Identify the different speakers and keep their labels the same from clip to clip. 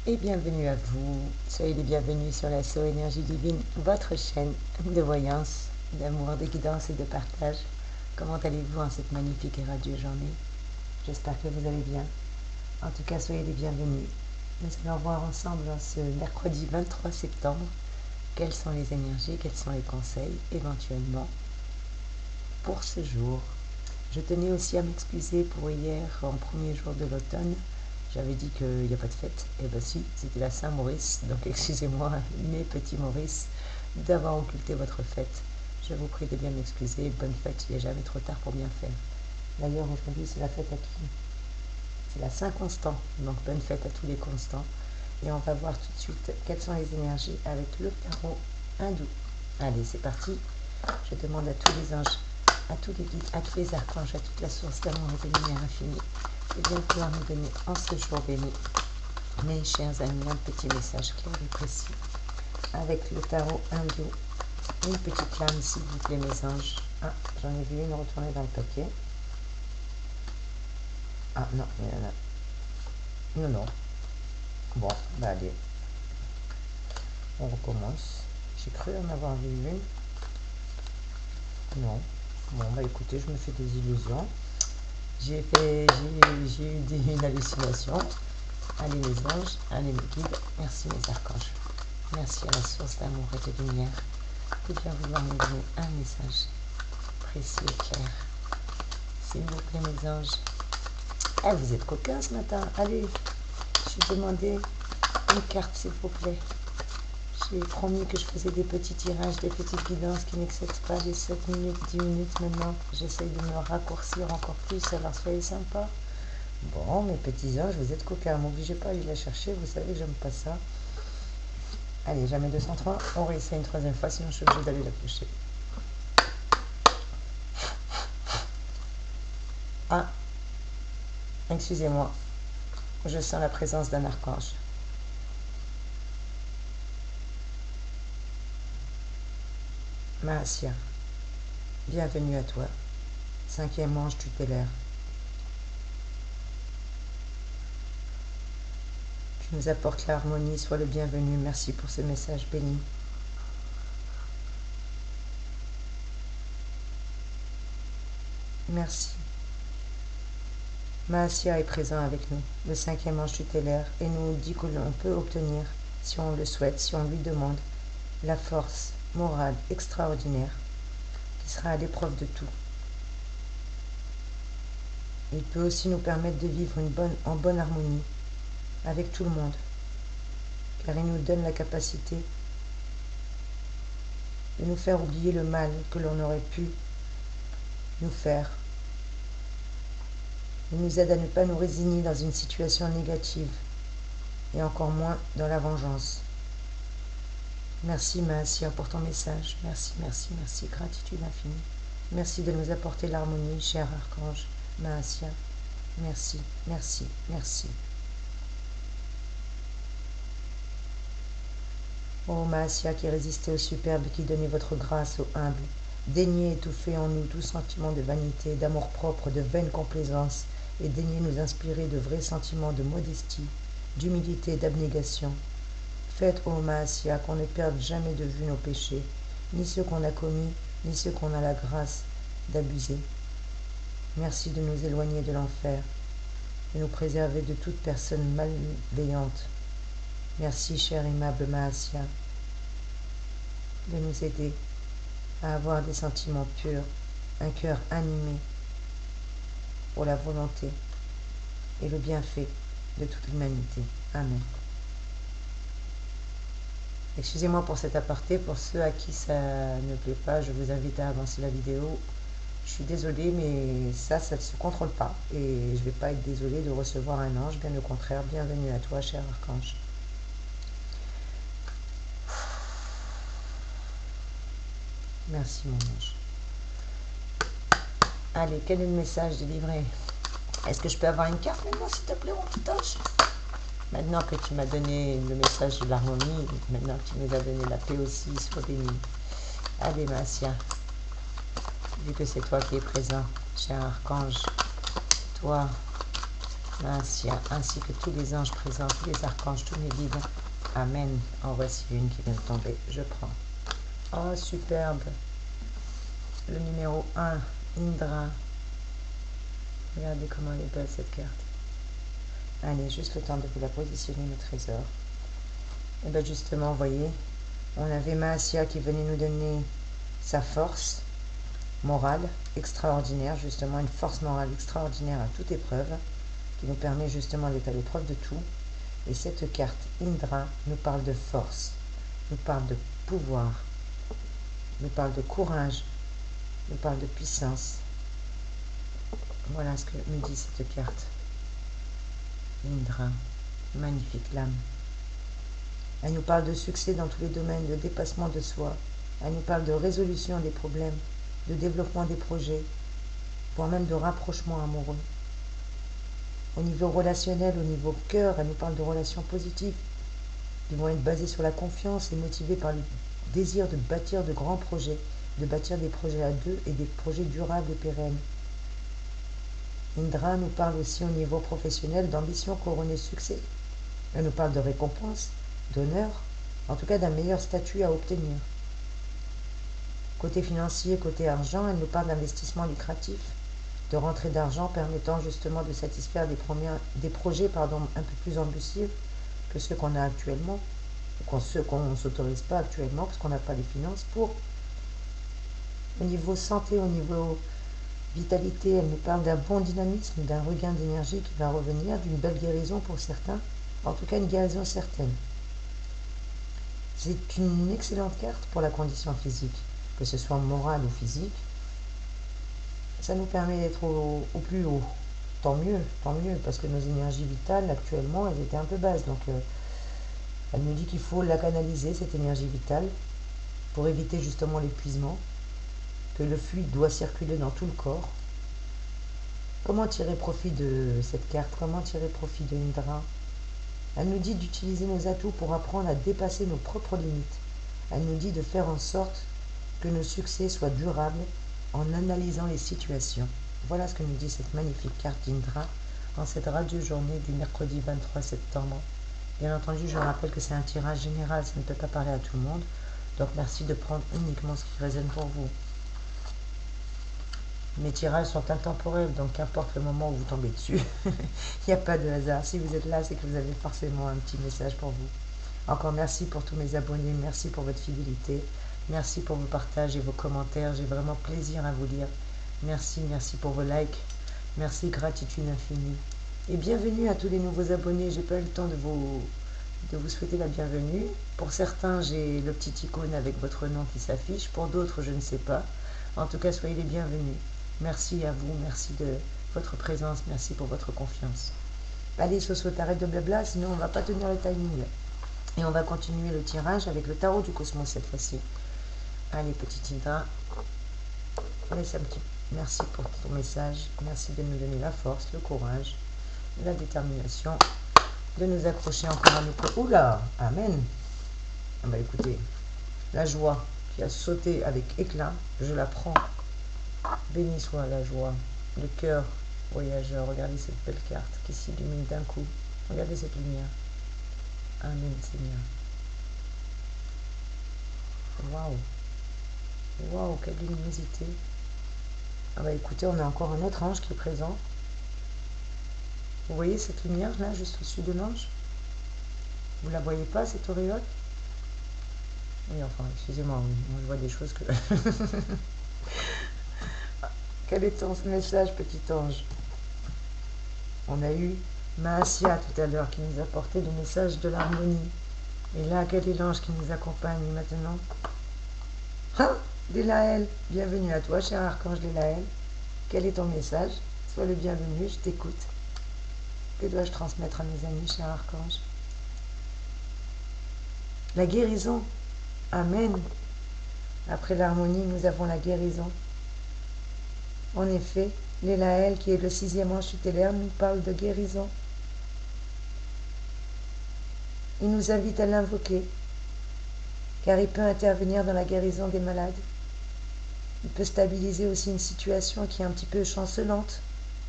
Speaker 1: et bienvenue à vous. Soyez les bienvenus sur la So Énergie Divine, votre chaîne de voyance, d'amour, de guidance et de partage. Comment allez-vous en cette magnifique et radieuse journée? J'espère que vous allez bien. En tout cas, soyez les bienvenus. Nous allons voir ensemble ce mercredi 23 septembre quelles sont les énergies, quels sont les conseils éventuellement pour ce jour. Je tenais aussi à m'excuser pour hier, en premier jour de l'automne. J'avais dit qu'il n'y a pas de fête. Eh bien si, c'était la Saint-Maurice. Donc excusez-moi, mes petits Maurice, d'avoir occulté votre fête. Je vous prie de bien m'excuser. Bonne fête, il n'est jamais trop tard pour bien faire. D'ailleurs, aujourd'hui, c'est la fête à qui? C'est la Saint-Constant. Donc bonne fête à tous les constants. Et on va voir tout de suite quelles sont les énergies avec le tarot hindou. Allez, c'est parti. Je demande à tous les anges, à tous les guides, à tous les archanges, à toute la source d'amour et de lumière infinie, de bien pouvoir nous donner en ce jour béni, mes chers amis, un petit message clair et précis. Avec le tarot hindou, une petite lame s'il vous plaît mes anges. Ah, j'en ai vu une retourner dans le paquet. Ah non, il y en a. Non, non. Bon, bah allez. On recommence. J'ai cru en avoir vu une. Non. Bon, bah écoutez, je me fais des illusions. J'ai eu une hallucination. Allez mes anges, allez mes guides, merci mes archanges. Merci à la source d'amour et de lumière de bien vouloir nous donner un message précis et clair. S'il vous plaît mes anges. Ah, vous êtes coquins ce matin. Allez, j'ai demandé une carte s'il vous plaît. J'ai promis que je faisais des petits tirages, des petites guidances qui n'excèdent pas les 7 minutes, 10 minutes maintenant. J'essaye de me raccourcir encore plus, alors soyez sympas. Bon, mes petits anges, vous êtes coquins, m'obligez pas à aller la chercher, vous savez que j'aime pas ça. Allez, jamais 203, on réessaye une troisième fois, sinon je suis obligée d'aller la piocher. Ah, excusez-moi, je sens la présence d'un archange. Mahasya, bienvenue à toi, 5e ange tutélaire. Tu nous apportes l'harmonie, sois le bienvenu, merci pour ce message béni. Merci. Mahasya est présent avec nous, le 5e ange tutélaire, et nous dit que l'on peut obtenir, si on le souhaite, si on lui demande, la force morale extraordinaire qui sera à l'épreuve de tout. Il peut aussi nous permettre de vivre en bonne harmonie avec tout le monde, car il nous donne la capacité de nous faire oublier le mal que l'on aurait pu nous faire. Il nous aide à ne pas nous résigner dans une situation négative et encore moins dans la vengeance. Merci Mahasya pour ton message. Merci, merci, merci. Gratitude infinie. Merci de nous apporter l'harmonie, cher archange Mahasya. Merci, merci, merci. Ô Mahasya qui résistez au superbe, qui donnez votre grâce aux humbles, daignez étouffer en nous tout sentiment de vanité, d'amour-propre, de vaine complaisance, et daignez nous inspirer de vrais sentiments de modestie, d'humilité, d'abnégation. Faites, ô Mahasya, qu'on ne perde jamais de vue nos péchés, ni ceux qu'on a commis, ni ceux qu'on a la grâce d'abuser. Merci de nous éloigner de l'enfer, de nous préserver de toute personne malveillante. Merci, cher aimable Mahasya, de nous aider à avoir des sentiments purs, un cœur animé pour la volonté et le bienfait de toute l'humanité. Amen. Excusez-moi pour cet aparté, pour ceux à qui ça ne plaît pas, je vous invite à avancer la vidéo. Je suis désolée, mais ça ne se contrôle pas. Et je ne vais pas être désolée de recevoir un ange, bien au contraire. Bienvenue à toi, cher archange. Merci, mon ange. Allez, quel est le message délivré? Est-ce que je peux avoir une carte maintenant, s'il te plaît, mon petit ange? Maintenant que tu m'as donné le message de l'harmonie, maintenant que tu nous as donné la paix aussi, sois béni. Allez, Mahasya, vu que c'est toi qui es présent, cher archange, toi, ainsi que tous les anges présents, tous les archanges, tous mes guides. Amen. En voici une qui vient de tomber. Je prends. Oh, superbe. Le numéro 1, Indra. Regardez comment elle est belle cette carte. Allez, juste le temps de vous la positionner, le trésor. Et bien justement, vous voyez, on avait Mahasya qui venait nous donner sa force morale extraordinaire, justement une force morale extraordinaire à toute épreuve, qui nous permet justement d'être à l'épreuve de tout. Et cette carte Indra nous parle de force, nous parle de pouvoir, nous parle de courage, nous parle de puissance. Voilà ce que me dit cette carte. Indra, magnifique lame. Elle nous parle de succès dans tous les domaines, de dépassement de soi. Elle nous parle de résolution des problèmes, de développement des projets, voire même de rapprochement amoureux. Au niveau relationnel, au niveau cœur, elle nous parle de relations positives qui vont être basées sur la confiance et motivées par le désir de bâtir de grands projets, de bâtir des projets à deux et des projets durables et pérennes. Indra nous parle aussi au niveau professionnel d'ambition couronnée de succès. Elle nous parle de récompense, d'honneur, en tout cas d'un meilleur statut à obtenir. Côté financier, côté argent, elle nous parle d'investissement lucratif, de rentrée d'argent permettant justement de satisfaire des projets un peu plus ambitieux que ceux qu'on a actuellement, ou ceux qu'on ne s'autorise pas actuellement parce qu'on n'a pas les finances pour. Au niveau santé, au niveau vitalité, elle nous parle d'un bon dynamisme, d'un regain d'énergie qui va revenir, d'une belle guérison pour certains, en tout cas une guérison certaine. C'est une excellente carte pour la condition physique, que ce soit morale ou physique. Ça nous permet d'être au plus haut. Tant mieux, parce que nos énergies vitales, actuellement, elles étaient un peu basses. Donc, elle nous dit qu'il faut la canaliser, cette énergie vitale, pour éviter justement l'épuisement, que le fluide doit circuler dans tout le corps. Comment tirer profit de cette carte? Comment tirer profit de Indra? Elle nous dit d'utiliser nos atouts pour apprendre à dépasser nos propres limites. Elle nous dit de faire en sorte que nos succès soient durables en analysant les situations. Voilà ce que nous dit cette magnifique carte d'Indra en cette radio-journée du mercredi 23 septembre. Bien entendu, je rappelle que c'est un tirage général, ça ne peut pas parler à tout le monde. Donc merci de prendre uniquement ce qui résonne pour vous. Mes tirages sont intemporels, donc qu'importe le moment où vous tombez dessus, il n'y a pas de hasard. Si vous êtes là, c'est que vous avez forcément un petit message pour vous. Encore merci pour tous mes abonnés, merci pour votre fidélité, merci pour vos partages et vos commentaires, j'ai vraiment plaisir à vous lire. Merci pour vos likes, merci, gratitude infinie. Et bienvenue à tous les nouveaux abonnés, j'ai pas eu le temps de vous souhaiter la bienvenue. Pour certains, j'ai le petit icône avec votre nom qui s'affiche, pour d'autres, je ne sais pas. En tout cas, soyez les bienvenus. Merci à vous, merci de votre présence, merci pour votre confiance. Allez, Soso, t'arrêtes de blabla, sinon on ne va pas tenir le timing. Et on va continuer le tirage avec le tarot du cosmos cette fois-ci. Allez, petite Indra, laisse un petit... Merci pour ton message, merci de nous donner la force, le courage, la détermination, de nous accrocher encore à nos... Oula, amen. Ah bah écoutez, la joie qui a sauté avec éclat, je la prends. Béni soit la joie, le cœur voyageur. Regardez cette belle carte qui s'illumine d'un coup. Regardez cette lumière. Amen, Seigneur. Waouh. Waouh, quelle luminosité. Ah bah écoutez, on a encore un autre ange qui est présent. Vous voyez cette lumière là, juste au-dessus de l'ange? Vous la voyez pas, cette auréole? Oui, enfin, excusez-moi, oui. Moi je vois des choses que... Quel est ton message, petit ange? On a eu Mahasya tout à l'heure qui nous a porté le message de l'harmonie. Et là, quel est l'ange qui nous accompagne maintenant? Ah, Lélaël, bienvenue à toi, cher archange Lélaël. Quel est ton message? Sois le bienvenu, je t'écoute. Que dois-je transmettre à mes amis, cher archange? La guérison. Amen. Après l'harmonie, nous avons la guérison. En effet, Lélaël, qui est le 6e ange tutélaire, nous parle de guérison. Il nous invite à l'invoquer, car il peut intervenir dans la guérison des malades. Il peut stabiliser aussi une situation qui est un petit peu chancelante,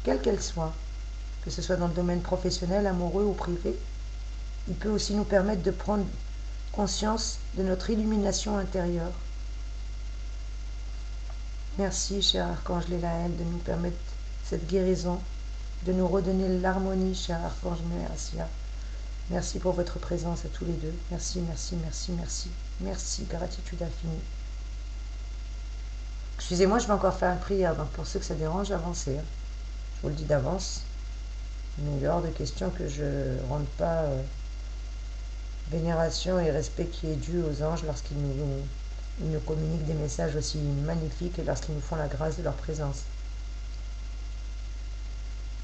Speaker 1: quelle qu'elle soit. que ce soit dans le domaine professionnel, amoureux ou privé. Il peut aussi nous permettre de prendre conscience de notre illumination intérieure. Merci, cher Archange Lélaël, de nous permettre cette guérison, de nous redonner l'harmonie, cher Archange Méassia. Merci pour votre présence à tous les deux. Merci, merci, merci, merci. Merci, gratitude infinie. Excusez-moi, je vais encore faire une prière, donc pour ceux que ça dérange, avancez. Je vous le dis d'avance. Mais il est hors de question que je ne rende pas vénération et respect qui est dû aux anges lorsqu'ils nous communiquent des messages aussi magnifiques et lorsqu'ils nous font la grâce de leur présence.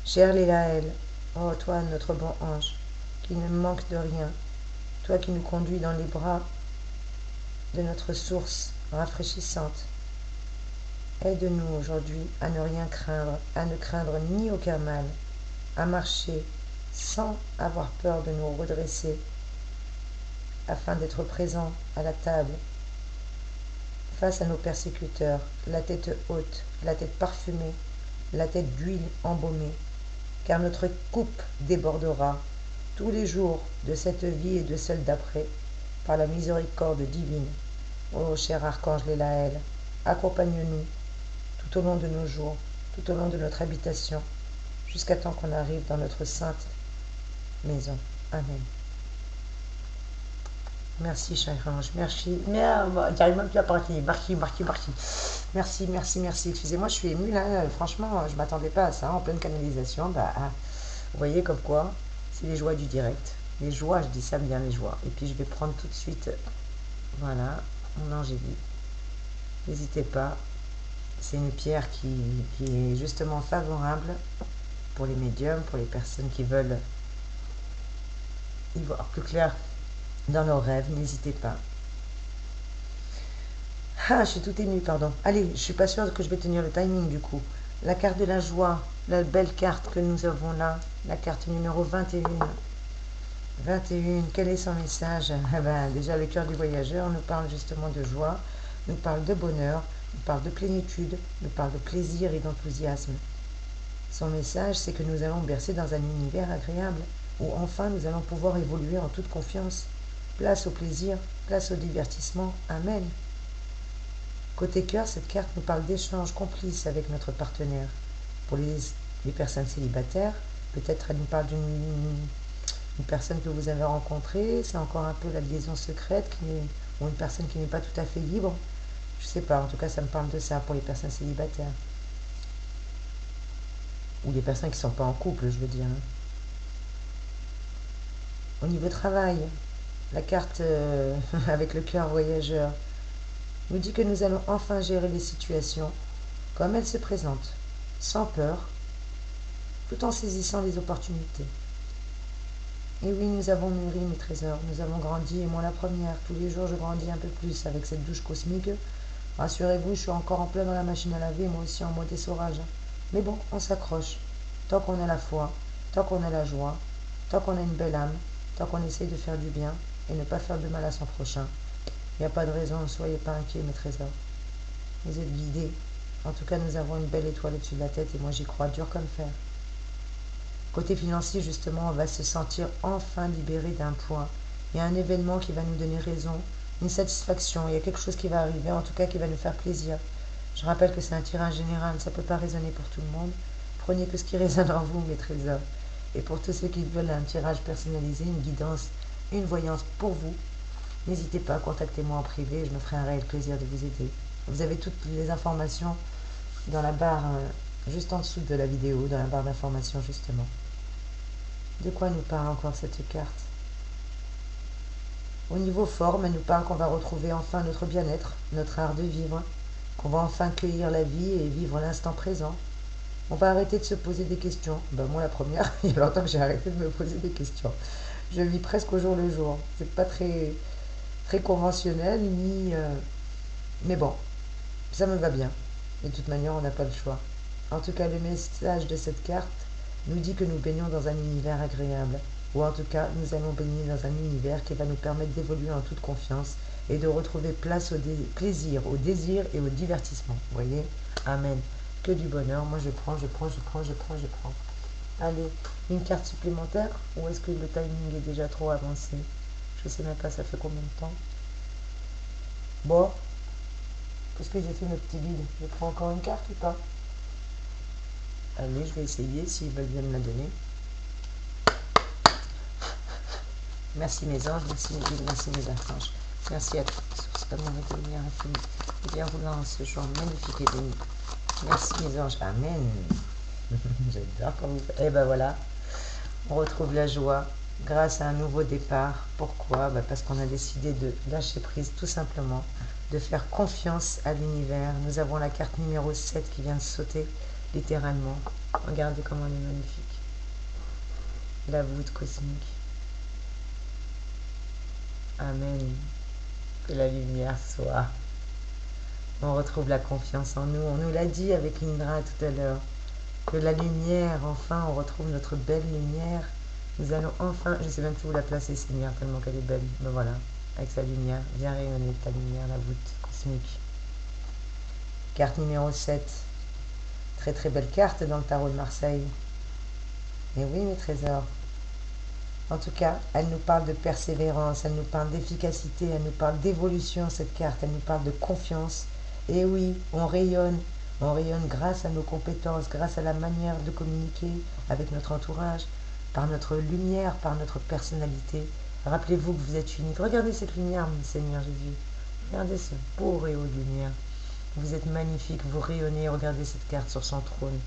Speaker 1: Cher Lélaël, oh toi, notre bon ange, qui ne manque de rien, toi qui nous conduis dans les bras de notre source rafraîchissante, aide-nous aujourd'hui à ne rien craindre, à ne craindre ni aucun mal, à marcher sans avoir peur de nous redresser, afin d'être présents à la table, face à nos persécuteurs, la tête haute, la tête parfumée, la tête d'huile embaumée, car notre coupe débordera tous les jours de cette vie et de celle d'après, par la miséricorde divine. Ô cher Archange Lélaël, accompagne-nous tout au long de nos jours, tout au long de notre habitation, jusqu'à temps qu'on arrive dans notre sainte maison. Amen. Merci, cher ange, merci. Merde, j'arrive même plus à parler. Merci, merci, merci. Merci, merci, merci. Excusez-moi, je suis émue là. Franchement, je ne m'attendais pas à ça. En pleine canalisation, vous voyez comme quoi, c'est les joies du direct. Les joies, je dis ça bien, les joies. Et puis je vais prendre tout de suite, voilà, mon angélique. N'hésitez pas. C'est une pierre qui est justement favorable pour les médiums, pour les personnes qui veulent y voir plus clair dans leurs rêves, n'hésitez pas. Ah, je suis tout émue, pardon. Allez, je suis pas sûre que je vais tenir le timing du coup. La carte de la joie, la belle carte que nous avons là, la carte numéro 21. 21, quel est son message? Déjà, le cœur du voyageur nous parle justement de joie, nous parle de bonheur, nous parle de plénitude, nous parle de plaisir et d'enthousiasme. Son message, c'est que nous allons bercer dans un univers agréable, où enfin nous allons pouvoir évoluer en toute confiance. Place au plaisir, place au divertissement. Amen. Côté cœur, cette carte nous parle d'échanges complices avec notre partenaire. Pour les personnes célibataires, peut-être elle nous parle d'une personne que vous avez rencontrée, c'est encore un peu la liaison secrète, ou une personne qui n'est pas tout à fait libre. Je sais pas, en tout cas ça me parle de ça pour les personnes célibataires. Ou les personnes qui ne sont pas en couple, je veux dire. Au niveau travail, la carte avec le cœur voyageur nous dit que nous allons enfin gérer les situations comme elles se présentent, sans peur, tout en saisissant les opportunités. Et oui, nous avons mûri, mes trésors, nous avons grandi, et moi la première. Tous les jours, je grandis un peu plus avec cette douche cosmique. Rassurez-vous, je suis encore en plein dans la machine à laver, moi aussi en mode essorage. Mais bon, on s'accroche. Tant qu'on a la foi, tant qu'on a la joie, tant qu'on a une belle âme, tant qu'on essaye de faire du bien et ne pas faire de mal à son prochain. Il n'y a pas de raison, ne soyez pas inquiets, mes trésors. Vous êtes guidés. En tout cas, nous avons une belle étoile au-dessus de la tête et moi j'y crois dur comme fer. Côté financier, justement, on va se sentir enfin libéré d'un poids. Il y a un événement qui va nous donner raison, une satisfaction, il y a quelque chose qui va arriver, en tout cas qui va nous faire plaisir. Je rappelle que c'est un tirage général, ça ne peut pas résonner pour tout le monde. Prenez que ce qui résonne en vous, mes trésors. Et pour tous ceux qui veulent un tirage personnalisé, une guidance, une voyance pour vous, n'hésitez pas, contactez-moi en privé, je me ferai un réel plaisir de vous aider. Vous avez toutes les informations dans la barre, juste en dessous de la vidéo, dans la barre d'informations justement. De quoi nous parle encore cette carte? Au niveau forme, elle nous parle qu'on va retrouver enfin notre bien-être, notre art de vivre, qu'on va enfin cueillir la vie et vivre l'instant présent. On va arrêter de se poser des questions. Moi la première, il y a longtemps que j'ai arrêté de me poser des questions. Je vis presque au jour le jour. C'est pas très conventionnel, mais bon, ça me va bien. De toute manière, on n'a pas le choix. En tout cas, le message de cette carte nous dit que nous baignons dans un univers agréable, ou en tout cas, nous allons baigner dans un univers qui va nous permettre d'évoluer en toute confiance et de retrouver place au plaisir, au désir et au divertissement. Vous voyez? Amen. Que du bonheur. Moi, je prends. Allez, une carte supplémentaire ou est-ce que le timing est déjà trop avancé? Je sais même pas, ça fait combien de temps? Bon, qu'est-ce que j'ai fait mes petits guides? Je prends encore une carte ou pas? Allez, je vais essayer s'ils veulent bien me la donner. Merci mes anges, merci mes guides, merci mes archanges. Merci à tous, source d'amour et de lumière infinie. Et bienvenue dans ce jour magnifique et béni. Merci mes anges, amen. J'adore quand vous faites. Et ben voilà, on retrouve la joie grâce à un nouveau départ. Pourquoi? Parce qu'on a décidé de lâcher prise tout simplement, de faire confiance à l'univers. Nous avons la carte numéro 7 qui vient de sauter littéralement. Regardez comment elle est magnifique. La voûte cosmique. Amen. Que la lumière soit. On retrouve la confiance en nous. On nous l'a dit avec Indra tout à l'heure. Que la lumière, enfin, on retrouve notre belle lumière. Nous allons enfin, je ne sais même plus où la placer, Seigneur, tellement qu'elle est belle. Ben voilà, avec sa lumière. Viens rayonner ta lumière, la voûte cosmique. Carte numéro 7. Très très belle carte dans le tarot de Marseille. Et oui, mes trésors. En tout cas, elle nous parle de persévérance, elle nous parle d'efficacité, elle nous parle d'évolution, cette carte, elle nous parle de confiance. Et oui, on rayonne grâce à nos compétences, grâce à la manière de communiquer avec notre entourage, par notre lumière, par notre personnalité. Rappelez-vous que vous êtes unique. Regardez cette lumière, mon Seigneur Jésus. Regardez ce beau rayon de lumière. Vous êtes magnifique, vous rayonnez. Regardez cette carte sur son trône.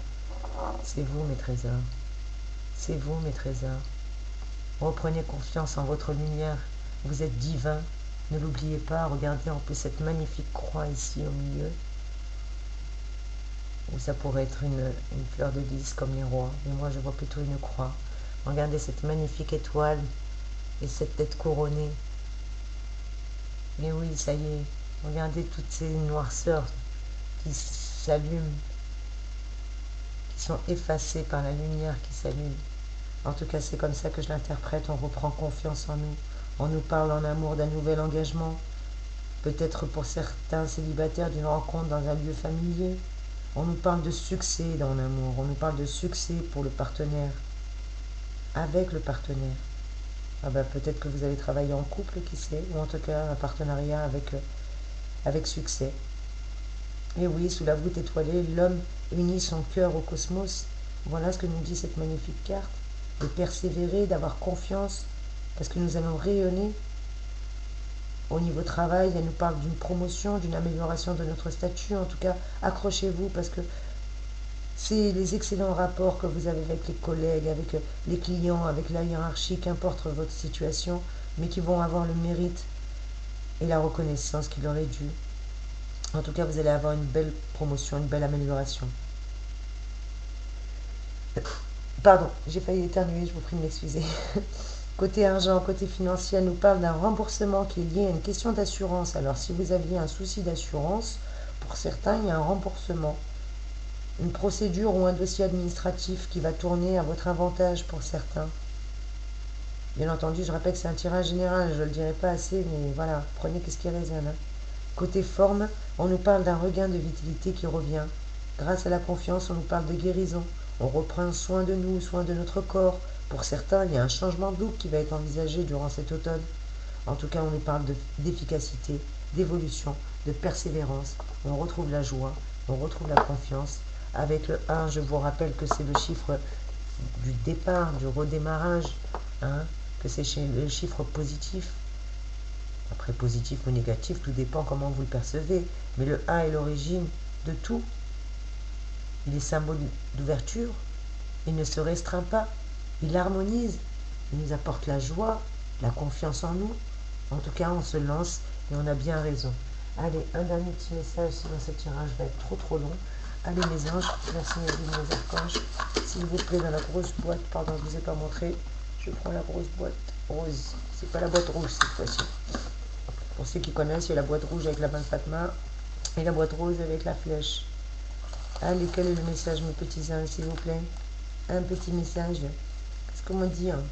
Speaker 1: C'est vous, mes trésors. C'est vous, mes trésors. Reprenez confiance en votre lumière. Vous êtes divin. Ne l'oubliez pas. Regardez en plus cette magnifique croix ici au milieu. Ou ça pourrait être une fleur de lys comme les rois. Mais moi, je vois plutôt une croix. Regardez cette magnifique étoile et cette tête couronnée. Mais oui, ça y est. Regardez toutes ces noirceurs qui s'allument, qui sont effacées par la lumière qui s'allume. En tout cas, c'est comme ça que je l'interprète. On reprend confiance en nous. On nous parle en amour d'un nouvel engagement. Peut-être pour certains célibataires d'une rencontre dans un lieu familier. On nous parle de succès dans l'amour. On nous parle de succès pour le partenaire. Avec le partenaire. Ah ben, peut-être que vous allez travailler en couple, qui sait. Ou en tout cas, un partenariat avec succès. Et oui, sous la voûte étoilée, l'homme unit son cœur au cosmos. Voilà ce que nous dit cette magnifique carte. De persévérer, d'avoir confiance, parce que nous allons rayonner. Au niveau travail, elle nous parle d'une promotion, d'une amélioration de notre statut. En tout cas, accrochez-vous, parce que c'est les excellents rapports que vous avez avec les collègues, avec les clients, avec la hiérarchie, qu'importe votre situation, mais qui vont avoir le mérite et la reconnaissance qui leur est due. En tout cas, vous allez avoir une belle promotion, une belle amélioration. Pardon, j'ai failli éternuer, je vous prie de m'excuser. Côté argent, côté financier, elle nous parle d'un remboursement qui est lié à une question d'assurance. Alors, si vous aviez un souci d'assurance, pour certains, il y a un remboursement. Une procédure ou un dossier administratif qui va tourner à votre avantage pour certains. Bien entendu, je rappelle que c'est un tirage général, je ne le dirai pas assez, mais voilà, prenez qu'est-ce qui résonne. Côté forme, on nous parle d'un regain de vitalité qui revient. Grâce à la confiance, on nous parle de guérison. On reprend soin de nous, soin de notre corps. Pour certains, il y a un changement de look qui va être envisagé durant cet automne. En tout cas, on nous parle d'efficacité, d'évolution, de persévérance. On retrouve la joie, on retrouve la confiance. Avec le 1, je vous rappelle que c'est le chiffre du départ, du redémarrage, hein, que c'est le chiffre positif. Après, positif ou négatif, tout dépend comment vous le percevez. Mais le 1 est l'origine de tout. Il est symbole d'ouverture. Il ne se restreint pas. Il harmonise. Il nous apporte la joie, la confiance en nous. En tout cas, on se lance et on a bien raison. Allez, un dernier petit message, sinon ce tirage va être trop long. Allez mes anges, merci mes guides, mes archanges. S'il vous plaît, dans la grosse boîte, pardon, je ne vous ai pas montré, je prends la grosse boîte rose. C'est pas la boîte rouge cette fois-ci. Pour ceux qui connaissent, il y a la boîte rouge avec la main de Fatma et la boîte rose avec la flèche. Allez, quel est le message, mes petits anges, s'il vous plaît? Un petit message. Qu'est-ce qu'on me dit, hein?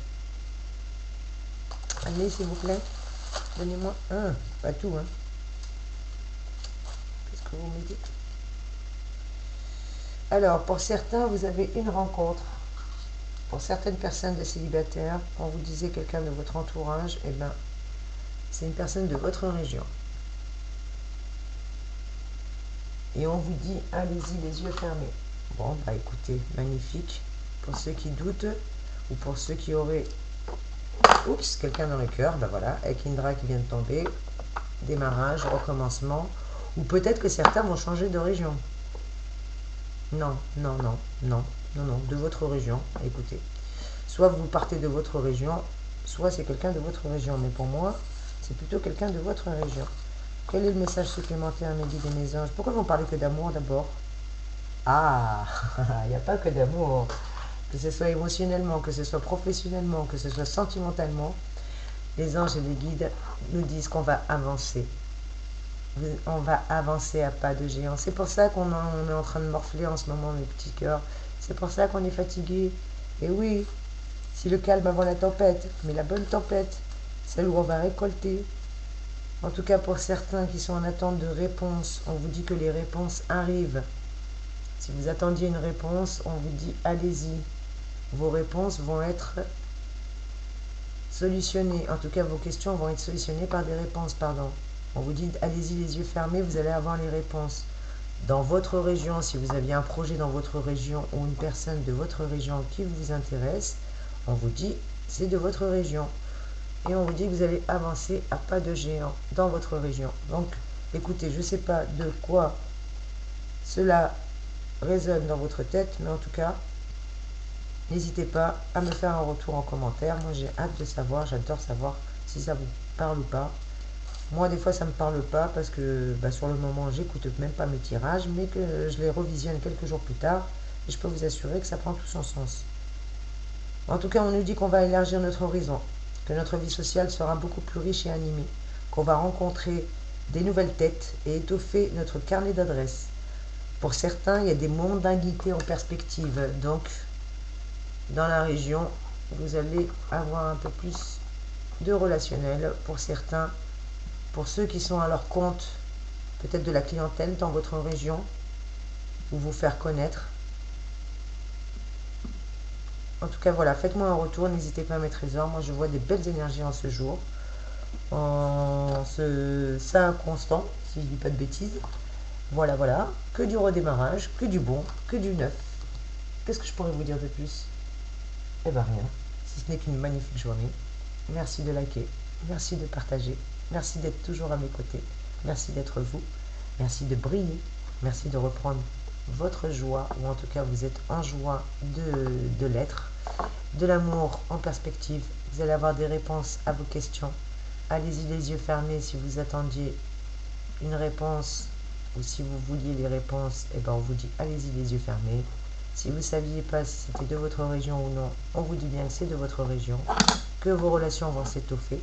Speaker 1: Allez, s'il vous plaît. Donnez-moi un. Pas tout, hein. Qu'est-ce que vous me dites? Alors, pour certains, vous avez une rencontre. Pour certaines personnes de célibataires, quand vous disiez quelqu'un de votre entourage, eh ben, c'est une personne de votre région. Et on vous dit, allez-y les yeux fermés. Bon, bah écoutez, magnifique. Pour ceux qui doutent, ou pour ceux qui auraient, oups, quelqu'un dans le cœur, bah voilà, avec Indra qui vient de tomber, démarrage, recommencement, ou peut-être que certains vont changer de région. Non, non, non, non, non, non, de votre région, écoutez. Soit vous partez de votre région, soit c'est quelqu'un de votre région. Mais pour moi, c'est plutôt quelqu'un de votre région. Quel est le message supplémentaire, mes guides et mes anges? Pourquoi vous parlez que d'amour d'abord? Ah, il n'y a pas que d'amour. Que ce soit émotionnellement, que ce soit professionnellement, que ce soit sentimentalement, les anges et les guides nous disent qu'on va avancer. On va avancer à pas de géant. C'est pour ça qu'on est en train de morfler en ce moment, mes petits cœurs. C'est pour ça qu'on est fatigué. Et oui, si le calme avant la tempête, mais la bonne tempête, celle où on va récolter. En tout cas, pour certains qui sont en attente de réponses, on vous dit que les réponses arrivent. Si vous attendiez une réponse, on vous dit allez-y. Vos réponses vont être solutionnées. En tout cas, vos questions vont être solutionnées par des réponses, pardon. On vous dit allez-y les yeux fermés, vous allez avoir les réponses. Dans votre région, si vous aviez un projet dans votre région ou une personne de votre région qui vous intéresse, on vous dit c'est de votre région. Et on vous dit que vous allez avancer à pas de géant dans votre région. Donc, écoutez, je ne sais pas de quoi cela résonne dans votre tête, mais en tout cas, n'hésitez pas à me faire un retour en commentaire. Moi, j'ai hâte de savoir, j'adore savoir si ça vous parle ou pas. Moi, des fois, ça ne me parle pas parce que sur le moment, j'écoute même pas mes tirages, mais que je les revisionne quelques jours plus tard. Et je peux vous assurer que ça prend tout son sens. En tout cas, on nous dit qu'on va élargir notre horizon, que notre vie sociale sera beaucoup plus riche et animée, qu'on va rencontrer des nouvelles têtes et étoffer notre carnet d'adresses. Pour certains, il y a des mondinguités en perspective. Donc, dans la région, vous allez avoir un peu plus de relationnel. Pour certains, pour ceux qui sont à leur compte, peut-être de la clientèle dans votre région, ou vous faire connaître. En tout cas, voilà, faites-moi un retour, n'hésitez pas à mes trésors. Moi, je vois des belles énergies en ce jour, en ce saint constant, si je ne dis pas de bêtises. Voilà, voilà, que du redémarrage, que du bon, que du neuf. Qu'est-ce que je pourrais vous dire de plus? Eh bien, rien, si ce n'est qu'une magnifique journée. Merci de liker, merci de partager, merci d'être toujours à mes côtés, merci d'être vous, merci de briller, merci de reprendre votre joie, ou en tout cas vous êtes en joie de l'être, de l'amour en perspective. Vous allez avoir des réponses à vos questions. Allez-y les yeux fermés si vous attendiez une réponse ou si vous vouliez les réponses, eh ben on vous dit allez-y les yeux fermés. Si vous ne saviez pas si c'était de votre région ou non, on vous dit bien que c'est de votre région, que vos relations vont s'étoffer.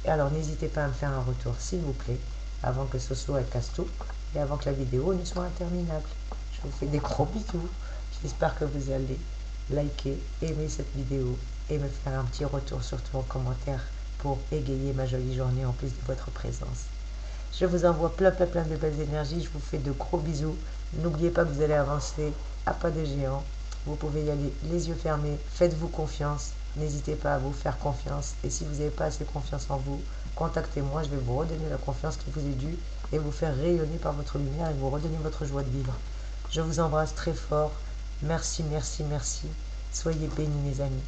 Speaker 1: Et alors n'hésitez pas à me faire un retour s'il vous plaît, avant que Soso elle casse tout et avant que la vidéo ne soit interminable. Je vous fais des gros bisous. J'espère que vous allez liker, aimer cette vidéo et me faire un petit retour surtout en commentaire pour égayer ma jolie journée en plus de votre présence. Je vous envoie plein de belles énergies. Je vous fais de gros bisous. N'oubliez pas que vous allez avancer à pas de géant. Vous pouvez y aller les yeux fermés. Faites-vous confiance. N'hésitez pas à vous faire confiance. Et si vous n'avez pas assez confiance en vous, contactez-moi. Je vais vous redonner la confiance qui vous est due et vous faire rayonner par votre lumière et vous redonner votre joie de vivre. Je vous embrasse très fort. Merci, merci, merci. Soyez bénis mes amis.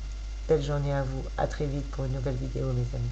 Speaker 1: Belle journée à vous. À très vite pour une nouvelle vidéo mes amis.